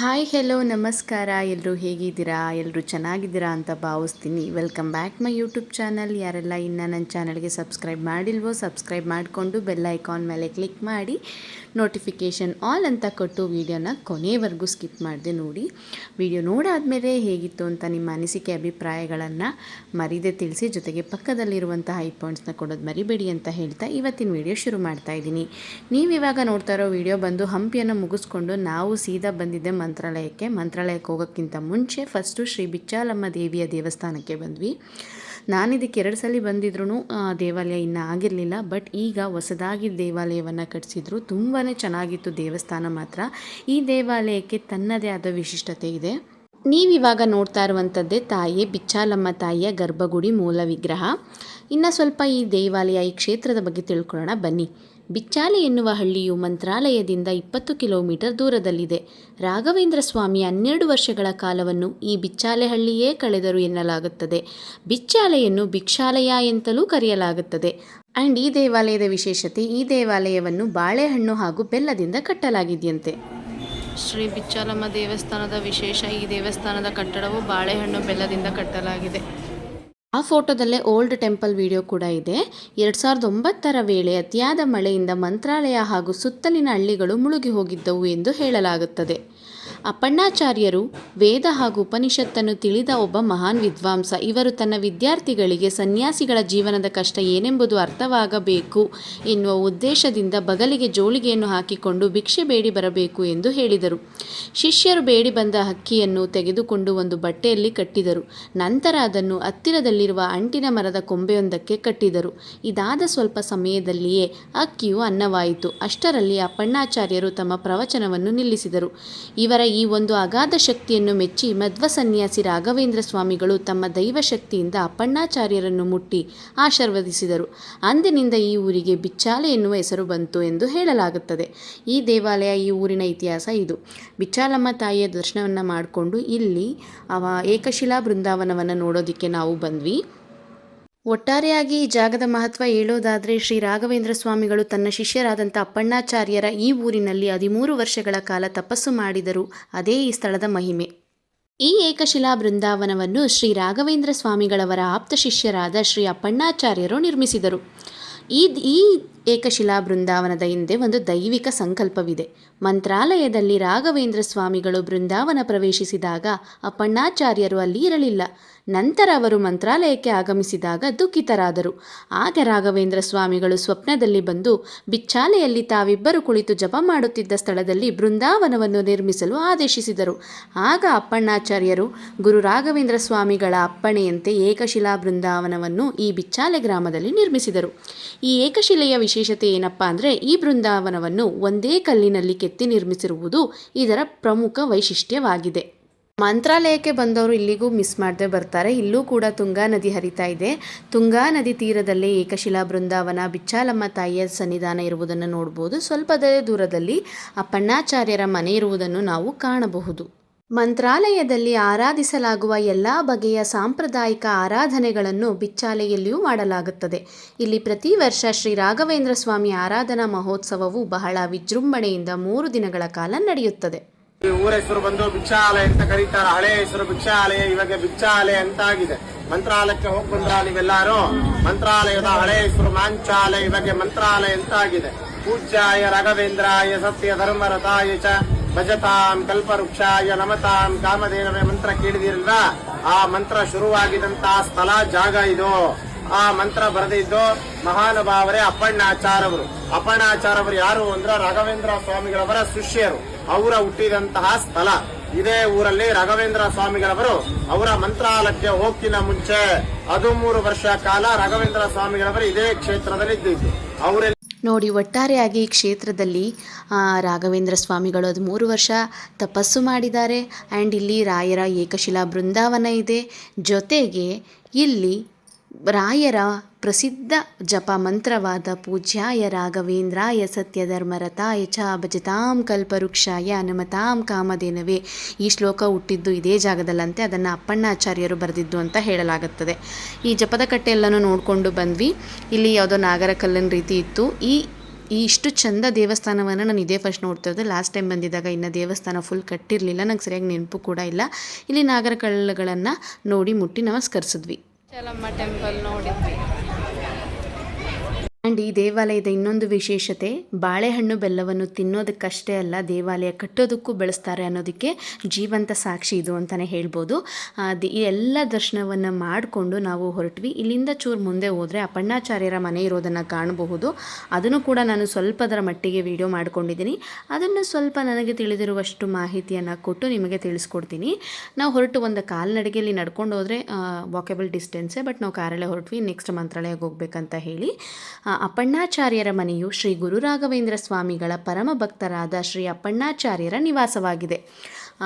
Hi hello ನಮಸ್ಕಾರ. ಎಲ್ಲರೂ ಹೇಗಿದ್ದೀರಾ? ಎಲ್ಲರೂ ಚೆನ್ನಾಗಿದ್ದೀರಾ ಅಂತ ಭಾವಿಸ್ತೀನಿ. Welcome back my YouTube channel. ಯಾರೆಲ್ಲ ಇನ್ನೂ ನನ್ನ ಚಾನಲ್ಗೆ ಸಬ್ಸ್ಕ್ರೈಬ್ ಮಾಡಿಲ್ವೋ ಸಬ್ಸ್ಕ್ರೈಬ್ ಮಾಡಿಕೊಂಡು ಬೆಲ್ ಐಕಾನ್ ಮೇಲೆ ಕ್ಲಿಕ್ ಮಾಡಿ ನೋಟಿಫಿಕೇಷನ್ ಆಲ್ ಅಂತ ಕೊಟ್ಟು ವೀಡಿಯೋನ ಕೊನೆವರೆಗೂ ಸ್ಕಿಪ್ ಮಾಡಿದೆ ನೋಡಿ. ವಿಡಿಯೋ ನೋಡಾದಮೇಲೆ ಹೇಗಿತ್ತು ಅಂತ ನಿಮ್ಮ ಅನಿಸಿಕೆ ಅಭಿಪ್ರಾಯಗಳನ್ನು ಮರೀದೆ ತಿಳಿಸಿ, ಜೊತೆಗೆ ಪಕ್ಕದಲ್ಲಿರುವಂಥ ಹೈ ಪಾಯಿಂಟ್ಸ್ನ ಕೊಡೋದು ಮರಿಬೇಡಿ ಅಂತ ಹೇಳ್ತಾ ಇವತ್ತಿನ ವಿಡಿಯೋ ಶುರು ಮಾಡ್ತಾ ಇದ್ದೀನಿ. ನೀವಿವಾಗ ನೋಡ್ತಾ ಇರೋ ವಿಡಿಯೋ ಬಂದು ಹಂಪಿಯನ್ನು ಮುಗಿಸ್ಕೊಂಡು ನಾವು ಸೀದಾ ಬಂದಿದ್ದೆ ಮಂತ್ರಾಲಯಕ್ಕೆ ಹೋಗೋಕ್ಕಿಂತ ಮುಂಚೆ ಫಸ್ಟು ಶ್ರೀ ಬಿಚ್ಚಾಲಮ್ಮ ದೇವಿಯ ದೇವಸ್ಥಾನಕ್ಕೆ ಬಂದ್ವಿ. ನಾನಿದಕ್ಕೆ 2 ಸಲ ಬಂದಿದ್ರೂ ದೇವಾಲಯ ಇನ್ನೂ ಆಗಿರಲಿಲ್ಲ. ಬಟ್ ಈಗ ಹೊಸದಾಗಿ ದೇವಾಲಯವನ್ನು ಕಟ್ಟಿಸಿದ್ರು. ತುಂಬಾ ಚೆನ್ನಾಗಿತ್ತು ದೇವಸ್ಥಾನ ಮಾತ್ರ. ಈ ದೇವಾಲಯಕ್ಕೆ ತನ್ನದೇ ಆದ ವಿಶಿಷ್ಟತೆ ಇದೆ. ನೀವಿವಾಗ ನೋಡ್ತಾ ಇರುವಂಥದ್ದೇ ತಾಯಿ ಬಿಚ್ಚಾಲಮ್ಮ ತಾಯಿಯ ಗರ್ಭಗುಡಿ ಮೂಲ ವಿಗ್ರಹ. ಇನ್ನು ಸ್ವಲ್ಪ ಈ ದೇವಾಲಯ ಈ ಕ್ಷೇತ್ರದ ಬಗ್ಗೆ ತಿಳ್ಕೊಳ್ಳೋಣ ಬನ್ನಿ. ಬಿಚ್ಚಾಲೆ ಎನ್ನುವ ಹಳ್ಳಿಯು ಮಂತ್ರಾಲಯದಿಂದ 20 ಕಿಲೋಮೀಟರ್ ದೂರದಲ್ಲಿದೆ. ರಾಘವೇಂದ್ರ ಸ್ವಾಮಿ 12 ವರ್ಷಗಳ ಕಾಲವನ್ನು ಈ ಬಿಚ್ಚಾಲೆ ಹಳ್ಳಿಯೇ ಕಳೆದರು ಎನ್ನಲಾಗುತ್ತದೆ. ಬಿಚ್ಚಾಲೆಯನ್ನು ಭಿಕ್ಷಾಲಯ ಎಂತಲೂ ಕರೆಯಲಾಗುತ್ತದೆ. ಆ್ಯಂಡ್ ಈ ದೇವಾಲಯದ ವಿಶೇಷತೆ, ಈ ದೇವಾಲಯವನ್ನು ಬಾಳೆಹಣ್ಣು ಹಾಗೂ ಬೆಲ್ಲದಿಂದ ಕಟ್ಟಲಾಗಿದೆಯಂತೆ. ಶ್ರೀ ಬಿಚ್ಚಾಲಮ್ಮ ದೇವಸ್ಥಾನದ ವಿಶೇಷ, ಈ ದೇವಸ್ಥಾನದ ಕಟ್ಟಡವು ಬಾಳೆಹಣ್ಣು ಬೆಲ್ಲದಿಂದ ಕಟ್ಟಲಾಗಿದೆ. ಆ ಫೋಟೋದಲ್ಲೇ ಓಲ್ಡ್ ಟೆಂಪಲ್ ವಿಡಿಯೋ ಕೂಡ ಇದೆ. 2009ರ ವೇಳೆ ಅತಿಯಾದ ಮಳೆಯಿಂದ ಮಂತ್ರಾಲಯ ಹಾಗೂ ಸುತ್ತಲಿನ ಹಳ್ಳಿಗಳು ಮುಳುಗಿ ಹೋಗಿದ್ದವು ಎಂದು ಹೇಳಲಾಗುತ್ತದೆ. ಅಪ್ಪಣ್ಣಾಚಾರ್ಯರು ವೇದ ಹಾಗೂ ಉಪನಿಷತ್ತನ್ನು ತಿಳಿದ ಒಬ್ಬ ಮಹಾನ್ ವಿದ್ವಾಂಸ. ಇವರು ತನ್ನ ವಿದ್ಯಾರ್ಥಿಗಳಿಗೆ ಸನ್ಯಾಸಿಗಳ ಜೀವನದ ಕಷ್ಟ ಏನೆಂಬುದು ಅರ್ಥವಾಗಬೇಕು ಎನ್ನುವ ಉದ್ದೇಶದಿಂದ ಬಗಲಿಗೆ ಜೋಳಿಗೆಯನ್ನು ಹಾಕಿಕೊಂಡು ಭಿಕ್ಷೆ ಬೇಡಿ ಬರಬೇಕು ಎಂದು ಹೇಳಿದರು. ಶಿಷ್ಯರು ಬೇಡಿ ಬಂದ ಅಕ್ಕಿಯನ್ನು ತೆಗೆದುಕೊಂಡು ಒಂದು ಬಟ್ಟೆಯಲ್ಲಿ ಕಟ್ಟಿದರು. ನಂತರ ಅದನ್ನು ಹತ್ತಿರದಲ್ಲಿರುವ ಅಂಟಿನ ಮರದ ಕೊಂಬೆಯೊಂದಕ್ಕೆ ಕಟ್ಟಿದರು. ಇದಾದ ಸ್ವಲ್ಪ ಸಮಯದಲ್ಲಿಯೇ ಅಕ್ಕಿಯು ಅನ್ನವಾಯಿತು. ಅಷ್ಟರಲ್ಲಿ ಅಪ್ಪಣ್ಣಾಚಾರ್ಯರು ತಮ್ಮ ಪ್ರವಚನವನ್ನು ನಿಲ್ಲಿಸಿದರು. ಇವರ ಈ ಒಂದು ಅಗಾಧ ಶಕ್ತಿಯನ್ನು ಮೆಚ್ಚಿ ಮಧ್ವ ಸನ್ಯಾಸಿ ರಾಘವೇಂದ್ರ ಸ್ವಾಮಿಗಳು ತಮ್ಮ ದೈವಶಕ್ತಿಯಿಂದ ಅಪ್ಪಣ್ಣಾಚಾರ್ಯರನ್ನು ಮುಟ್ಟಿ ಆಶೀರ್ವದಿಸಿದರು. ಅಂದಿನಿಂದ ಈ ಊರಿಗೆ ಬಿಚ್ಚಾಲೆ ಎನ್ನುವ ಹೆಸರು ಬಂತು ಎಂದು ಹೇಳಲಾಗುತ್ತದೆ. ಈ ದೇವಾಲಯ, ಈ ಊರಿನ ಇತಿಹಾಸ ಇದು. ಬಿಚ್ಚಾಲಮ್ಮ ತಾಯಿಯ ದರ್ಶನವನ್ನು ಮಾಡಿಕೊಂಡು ಇಲ್ಲಿ ಏಕಶಿಲಾ ಬೃಂದಾವನವನ್ನು ನೋಡೋದಕ್ಕೆ ನಾವು ಬಂದ್ವಿ. ಒಟ್ಟಾರೆಯಾಗಿ ಈ ಜಾಗದ ಮಹತ್ವ ಹೇಳೋದಾದರೆ, ಶ್ರೀ ರಾಘವೇಂದ್ರ ಸ್ವಾಮಿಗಳು ತನ್ನ ಶಿಷ್ಯರಾದಂಥ ಅಪ್ಪಣ್ಣಾಚಾರ್ಯರ ಈ ಊರಿನಲ್ಲಿ 13 ವರ್ಷಗಳ ಕಾಲ ತಪಸ್ಸು ಮಾಡಿದರು. ಅದೇ ಈ ಸ್ಥಳದ ಮಹಿಮೆ. ಈ ಏಕಶಿಲಾ ಬೃಂದಾವನವನ್ನು ಶ್ರೀ ರಾಘವೇಂದ್ರ ಸ್ವಾಮಿಗಳವರ ಆಪ್ತ ಶಿಷ್ಯರಾದ ಶ್ರೀ ಅಪ್ಪಣ್ಣಾಚಾರ್ಯರು ನಿರ್ಮಿಸಿದರು. ಈ ಏಕಶಿಲಾ ಬೃಂದಾವನದ ಹಿಂದೆ ಒಂದು ದೈವಿಕ ಸಂಕಲ್ಪವಿದೆ. ಮಂತ್ರಾಲಯದಲ್ಲಿ ರಾಘವೇಂದ್ರ ಸ್ವಾಮಿಗಳು ಬೃಂದಾವನ ಪ್ರವೇಶಿಸಿದಾಗ ಅಪ್ಪಣ್ಣಾಚಾರ್ಯರು ಅಲ್ಲಿ ಇರಲಿಲ್ಲ. ನಂತರ ಅವರು ಮಂತ್ರಾಲಯಕ್ಕೆ ಆಗಮಿಸಿದಾಗ ದುಃಖಿತರಾದರು. ಆಗ ರಾಘವೇಂದ್ರ ಸ್ವಾಮಿಗಳು ಸ್ವಪ್ನದಲ್ಲಿ ಬಂದು ಬಿಚ್ಚಾಲೆಯಲ್ಲಿ ತಾವಿಬ್ಬರು ಕುಳಿತು ಜಪ ಮಾಡುತ್ತಿದ್ದ ಸ್ಥಳದಲ್ಲಿ ಬೃಂದಾವನವನ್ನು ನಿರ್ಮಿಸಲು ಆದೇಶಿಸಿದರು. ಆಗ ಅಪ್ಪಣ್ಣಾಚಾರ್ಯರು ಗುರು ರಾಘವೇಂದ್ರ ಸ್ವಾಮಿಗಳ ಅಪ್ಪಣೆಯಂತೆ ಏಕಶಿಲಾ ಬೃಂದಾವನವನ್ನು ಈ ಬಿಚ್ಚಾಲೆ ಗ್ರಾಮದಲ್ಲಿ ನಿರ್ಮಿಸಿದರು. ಈ ಏಕಶಿಲೆಯ ವಿಶೇಷತೆ ಏನಪ್ಪ ಅಂದರೆ, ಈ ಬೃಂದಾವನವನ್ನು ಒಂದೇ ಕಲ್ಲಿನಲ್ಲಿ ಕೆತ್ತಿ ನಿರ್ಮಿಸಿರುವುದು ಇದರ ಪ್ರಮುಖ ವೈಶಿಷ್ಟ್ಯವಾಗಿದೆ. ಮಂತ್ರಾಲಯಕ್ಕೆ ಬಂದವರು ಇಲ್ಲಿಗೂ ಮಿಸ್ ಮಾಡದೆ ಬರ್ತಾರೆ. ಇಲ್ಲೂ ಕೂಡ ತುಂಗಾ ನದಿ ಹರಿತಾ ಇದೆ. ತುಂಗಾ ನದಿ ತೀರದಲ್ಲೇ ಏಕಶಿಲಾ ಬೃಂದಾವನ, ಬಿಚ್ಚಾಲಮ್ಮ ತಾಯಿಯ ಸನ್ನಿಧಾನ ಇರುವುದನ್ನು ನೋಡ್ಬೋದು. ಸ್ವಲ್ಪದೇ ದೂರದಲ್ಲಿ ಅಪ್ಪಣ್ಣಾಚಾರ್ಯರ ಮನೆ ಇರುವುದನ್ನು ನಾವು ಕಾಣಬಹುದು. ಮಂತ್ರಾಲಯದಲ್ಲಿ ಆರಾಧಿಸಲಾಗುವ ಎಲ್ಲ ಬಗೆಯ ಸಾಂಪ್ರದಾಯಿಕ ಆರಾಧನೆಗಳನ್ನು ಬಿಚ್ಚಾಲೆಯಲ್ಲಿಯೂ ಮಾಡಲಾಗುತ್ತದೆ. ಇಲ್ಲಿ ಪ್ರತಿ ವರ್ಷ ಶ್ರೀ ರಾಘವೇಂದ್ರ ಸ್ವಾಮಿ ಆರಾಧನಾ ಮಹೋತ್ಸವವು ಬಹಳ ವಿಜೃಂಭಣೆಯಿಂದ 3 ದಿನಗಳ ಕಾಲ ನಡೆಯುತ್ತದೆ. ಈ ಊರ ಹೆಸರು ಬಂದು ಬಿಚ್ಚಾಲೆ ಅಂತ ಕರೀತಾರೆ. ಹಳೆ ಹೆಸರು ಬಿಚ್ಚಾಲಯ, ಇವಾಗ ಬಿಚ್ಚಾಲೆ ಅಂತ ಆಗಿದೆ. ಮಂತ್ರಾಲಯಕ್ಕೆ ಹೋಗಿ ಬಂದ್ರ ನೀವೆಲ್ಲಾರು? ಮಂತ್ರಾಲಯದ ಹಳೆ ಹೆಸರು ಮಾಂಚಾಲೆ, ಇವಾಗ ಮಂತ್ರಾಲಯ ಅಂತ ಆಗಿದೆ. ಪೂಜ್ಯಾಯ ರಾಘವೇಂದ್ರಾಯ ಸತ್ಯ ಧರ್ಮರತಾಯ ಚ ಭಜತಾಂ ಕಲ್ಪವೃಕ್ಷಾಯ ನಮತಾಂ ಕಾಮಧೇನವೇ ಮಂತ್ರ ಕೇಳಿದಿರಲ್ವಾ? ಆ ಮಂತ್ರ ಶುರುವಾಗಿದಂತಹ ಸ್ಥಳ, ಜಾಗ ಇದು. ಆ ಮಂತ್ರ ಬರೆದಿದ್ದು ಮಹಾನುಭಾವರೇ ಅಪ್ಪಣ್ಣಾಚಾರ್ಯವರು. ಅಪ್ಪಣ್ಣಾಚಾರ್ಯವರು ಯಾರು ಅಂದ್ರೆ ರಾಘವೇಂದ್ರ ಸ್ವಾಮಿಗಳವರ ಶಿಷ್ಯರು. ಅವರ ಹುಟ್ಟಿದಂತಹ ಸ್ಥಳ ಇದೇ ಊರಲ್ಲಿ. ರಾಘವೇಂದ್ರ ಸ್ವಾಮಿಗಳವರು ಅವರ ಮಂತ್ರಾಲಯಕ್ಕೆ ಹೋಗ್ತಿನ ಮುಂಚೆ 13 ವರ್ಷ ಕಾಲ ರಾಘವೇಂದ್ರ ಸ್ವಾಮಿಗಳವರು ಇದೇ ಕ್ಷೇತ್ರದಲ್ಲಿ ಇದ್ದಿದ್ದು. ಅವರಲ್ಲಿ ನೋಡಿ, ಒಟ್ಟಾರೆಯಾಗಿ ಈ ಕ್ಷೇತ್ರದಲ್ಲಿ ರಾಘವೇಂದ್ರ ಸ್ವಾಮಿಗಳು 13 ವರ್ಷ ತಪಸ್ಸು ಮಾಡಿದ್ದಾರೆ. ಆ್ಯಂಡ್ ಇಲ್ಲಿ ರಾಯರ ಏಕಶಿಲಾ ಬೃಂದಾವನ ಇದೆ. ಜೊತೆಗೆ ಇಲ್ಲಿ ರಾಯರ ಪ್ರಸಿದ್ಧ ಜಪ ಮಂತ್ರವಾದ ಪೂಜ್ಯಾಯ ರಾಘವೇಂದ್ರಾಯ ಸತ್ಯಧರ್ಮರತಾಯ ಚ ಭಜತಾಂ ಕಲ್ಪವೃಕ್ಷಾಯ ನಮತಾಂ ಕಾಮಧೇನವೇ, ಈ ಶ್ಲೋಕ ಹುಟ್ಟಿದ್ದು ಇದೇ ಜಾಗದಲ್ಲಂತೆ. ಅದನ್ನು ಅಪ್ಪಣ್ಣಾಚಾರ್ಯರು ಬರೆದಿದ್ದು ಅಂತ ಹೇಳಲಾಗುತ್ತದೆ. ಈ ಜಪದ ಕಟ್ಟೆ ಎಲ್ಲನೂ ನೋಡಿಕೊಂಡು ಬಂದ್ವಿ. ಇಲ್ಲಿ ಯಾವುದೋ ನಾಗರ ಕಲ್ಲಿನ ರೀತಿ ಇತ್ತು. ಈ ಇಷ್ಟು ಚಂದ ದೇವಸ್ಥಾನವನ್ನು ನಾನು ಇದೇ ಫಸ್ಟ್ ನೋಡ್ತಾ ಇದ್ದೆ. ಲಾಸ್ಟ್ ಟೈಮ್ ಬಂದಿದ್ದಾಗ ಇನ್ನು ದೇವಸ್ಥಾನ ಫುಲ್ ಕಟ್ಟಿರಲಿಲ್ಲ, ನಂಗೆ ಸರಿಯಾಗಿ ನೆನಪು ಕೂಡ ಇಲ್ಲ. ಇಲ್ಲಿ ನಾಗರಕಲ್ಲುಗಳನ್ನು ನೋಡಿ ಮುಟ್ಟಿ ನಮಸ್ಕರಿಸಿದ್ವಿ. ಚಲಮ್ಮ ಟೆಂಪಲ್ ನೋಡಿದ್ವಿ. ಆ್ಯಂಡ್ ಈ ದೇವಾಲಯದ ಇನ್ನೊಂದು ವಿಶೇಷತೆ, ಬಾಳೆಹಣ್ಣು ಬೆಲ್ಲವನ್ನು ತಿನ್ನೋದಕ್ಕಷ್ಟೇ ಅಲ್ಲ, ದೇವಾಲಯ ಕಟ್ಟೋದಕ್ಕೂ ಬೆಳೆಸ್ತಾರೆ ಅನ್ನೋದಕ್ಕೆ ಜೀವಂತ ಸಾಕ್ಷಿ ಇದು ಅಂತಲೇ ಹೇಳ್ಬೋದು. ಈ ಎಲ್ಲ ದರ್ಶನವನ್ನು ಮಾಡಿಕೊಂಡು ನಾವು ಹೊರಟ್ವಿ. ಇಲ್ಲಿಂದ ಚೂರು ಮುಂದೆ ಹೋದರೆ ಅಪ್ಪಣ್ಣಾಚಾರ್ಯರ ಮನೆ ಇರೋದನ್ನು ಕಾಣಬಹುದು. ಅದನ್ನು ಕೂಡ ನಾನು ಸ್ವಲ್ಪದರ ಮಟ್ಟಿಗೆ ವಿಡಿಯೋ ಮಾಡ್ಕೊಂಡಿದ್ದೀನಿ. ಅದನ್ನು ಸ್ವಲ್ಪ ನನಗೆ ತಿಳಿದಿರುವಷ್ಟು ಮಾಹಿತಿಯನ್ನು ಕೊಟ್ಟು ನಿಮಗೆ ತಿಳಿಸ್ಕೊಡ್ತೀನಿ. ನಾವು ಹೊರಟು ಒಂದು ಕಾಲ್ನಡಿಗೆಯಲ್ಲಿ ನಡ್ಕೊಂಡು ಹೋದರೆ ವಾಕೇಬಲ್ ಡಿಸ್ಟೆನ್ಸೇ, ಬಟ್ ನಾವು ಕಾರಲ್ಲೇ ಹೊರಟ್ವಿ. ನೆಕ್ಸ್ಟ್ ಮಂತ್ರಾಲಯಕ್ಕೆ ಹೋಗ್ಬೇಕಂತ ಹೇಳಿ. ಅಪ್ಪಣ್ಣಾಚಾರ್ಯರ ಮನೆಯು ಶ್ರೀ ಗುರು ರಾಘವೇಂದ್ರ ಸ್ವಾಮಿಗಳ ಪರಮ ಭಕ್ತರಾದ ಶ್ರೀ ಅಪ್ಪಣ್ಣಾಚಾರ್ಯರ ನಿವಾಸವಾಗಿದೆ.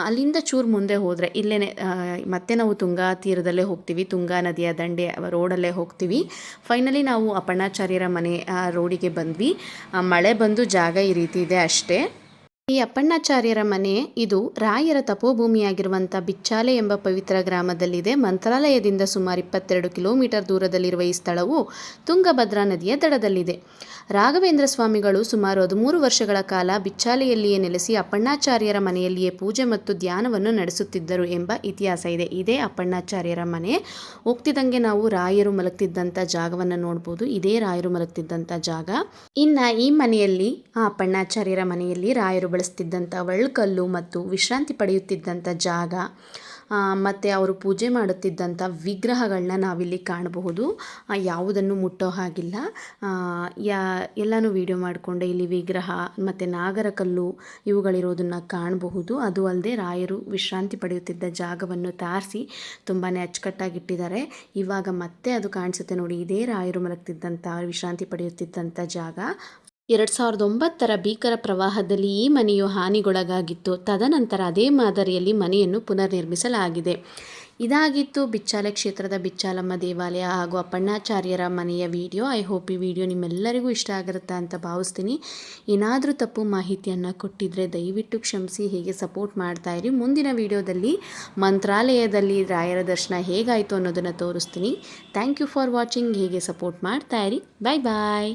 ಅಲ್ಲಿಂದ ಚೂರು ಮುಂದೆ ಹೋದರೆ ಇಲ್ಲೇ ಮತ್ತೆ ನಾವು ತುಂಗಾ ತೀರದಲ್ಲೇ ಹೋಗ್ತೀವಿ, ತುಂಗಾ ನದಿಯ ದಂಡೆ ರೋಡಲ್ಲೇ ಹೋಗ್ತೀವಿ. ಫೈನಲಿ ನಾವು ಅಪ್ಪಣ್ಣಾಚಾರ್ಯರ ಮನೆ ರೋಡಿಗೆ ಬಂದ್ವಿ. ಮಳೆ ಬಂದು ಜಾಗ ಈ ರೀತಿ ಇದೆ ಅಷ್ಟೇ. ಈ ಅಪ್ಪಣ್ಣಾಚಾರ್ಯರ ಮನೆ ಇದು ರಾಯರ ತಪೋಭೂಮಿಯಾಗಿರುವಂಥ ಬಿಚ್ಚಾಲೆ ಎಂಬ ಪವಿತ್ರ ಗ್ರಾಮದಲ್ಲಿದೆ. ಮಂತ್ರಾಲಯದಿಂದ ಸುಮಾರು 22 ಕಿಲೋಮೀಟರ್ ದೂರದಲ್ಲಿರುವ ಈ ಸ್ಥಳವು ತುಂಗಭದ್ರಾ ನದಿಯ ದಡದಲ್ಲಿದೆ. ರಾಘವೇಂದ್ರ ಸ್ವಾಮಿಗಳು ಸುಮಾರು 13 ವರ್ಷಗಳ ಕಾಲ ಬಿಚ್ಚಾಲೆಯಲ್ಲಿಯೇ ನೆಲೆಸಿ ಅಪ್ಪಣ್ಣಾಚಾರ್ಯರ ಮನೆಯಲ್ಲಿಯೇ ಪೂಜೆ ಮತ್ತು ಧ್ಯಾನವನ್ನು ನಡೆಸುತ್ತಿದ್ದರು ಎಂಬ ಇತಿಹಾಸ ಇದೆ. ಇದೇ ಅಪ್ಪಣ್ಣಾಚಾರ್ಯರ ಮನೆ. ಹೋಗ್ತಿದ್ದಂಗೆ ನಾವು ರಾಯರು ಮಲಗ್ತಿದ್ದಂಥ ಜಾಗವನ್ನು ನೋಡ್ಬೋದು. ಇದೇ ರಾಯರು ಮಲಗ್ತಿದ್ದಂಥ ಜಾಗ. ಇನ್ನು ಈ ಮನೆಯಲ್ಲಿ, ಅಪ್ಪಣ್ಣಾಚಾರ್ಯರ ಮನೆಯಲ್ಲಿ ರಾಯರು ಬಳಸ್ತಿದ್ದಂಥ ಒಳ್ಕಲ್ಲು ಮತ್ತು ವಿಶ್ರಾಂತಿ ಪಡೆಯುತ್ತಿದ್ದಂಥ ಜಾಗ ಮತ್ತು ಅವರು ಪೂಜೆ ಮಾಡುತ್ತಿದ್ದಂಥ ವಿಗ್ರಹಗಳನ್ನ ನಾವಿಲ್ಲಿ ಕಾಣಬಹುದು. ಯಾವುದನ್ನು ಮುಟ್ಟೋ ಹಾಗಿಲ್ಲ. ಎಲ್ಲನೂ ವಿಡಿಯೋ ಮಾಡಿಕೊಂಡೆ. ಇಲ್ಲಿ ವಿಗ್ರಹ ಮತ್ತು ನಾಗರಕಲ್ಲು ಇವುಗಳಿರೋದನ್ನು ಕಾಣಬಹುದು. ಅದು ಅಲ್ಲದೆ ರಾಯರು ವಿಶ್ರಾಂತಿ ಪಡೆಯುತ್ತಿದ್ದ ಜಾಗವನ್ನು ತಾರಿಸಿ ತುಂಬಾ ಅಚ್ಚುಕಟ್ಟಾಗಿಟ್ಟಿದ್ದಾರೆ. ಇವಾಗ ಮತ್ತೆ ಅದು ಕಾಣಿಸುತ್ತೆ ನೋಡಿ, ಇದೇ ರಾಯರು ಮಲಗ್ತಿದ್ದಂಥ, ವಿಶ್ರಾಂತಿ ಪಡೆಯುತ್ತಿದ್ದಂಥ ಜಾಗ. 2009ರ ಭೀಕರ ಪ್ರವಾಹದಲ್ಲಿ ಈ ಮನೆಯು ಹಾನಿಗೊಳಗಾಗಿತ್ತು. ತದನಂತರ ಅದೇ ಮಾದರಿಯಲ್ಲಿ ಮನೆಯನ್ನು ಪುನರ್ ನಿರ್ಮಿಸಲಾಗಿದೆ. ಇದಾಗಿತ್ತು ಬಿಚ್ಚಾಲೆ ಕ್ಷೇತ್ರದ ಬಿಚ್ಚಾಲಮ್ಮ ದೇವಾಲಯ ಹಾಗೂ ಅಪ್ಪಣ್ಣಾಚಾರ್ಯರ ಮನೆಯ ವಿಡಿಯೋ. ಐ ಹೋಪ್ ಈ ವಿಡಿಯೋ ನಿಮ್ಮೆಲ್ಲರಿಗೂ ಇಷ್ಟ ಆಗಿರುತ್ತೆ ಅಂತ ಭಾವಿಸ್ತೀನಿ. ಏನಾದರೂ ತಪ್ಪು ಮಾಹಿತಿಯನ್ನು ಕೊಟ್ಟಿದ್ದರೆ ದಯವಿಟ್ಟು ಕ್ಷಮಿಸಿ. ಹೀಗೆ ಸಪೋರ್ಟ್ ಮಾಡ್ತಾಯಿರಿ. ಮುಂದಿನ ವಿಡಿಯೋದಲ್ಲಿ ಮಂತ್ರಾಲಯದಲ್ಲಿ ರಾಯರ ದರ್ಶನ ಹೇಗಾಯಿತು ಅನ್ನೋದನ್ನು ತೋರಿಸ್ತೀನಿ. Thank you for watching. ಹೀಗೆ ಸಪೋರ್ಟ್ ಮಾಡ್ತಾಯಿರಿ. ಬಾಯ್ ಬಾಯ್.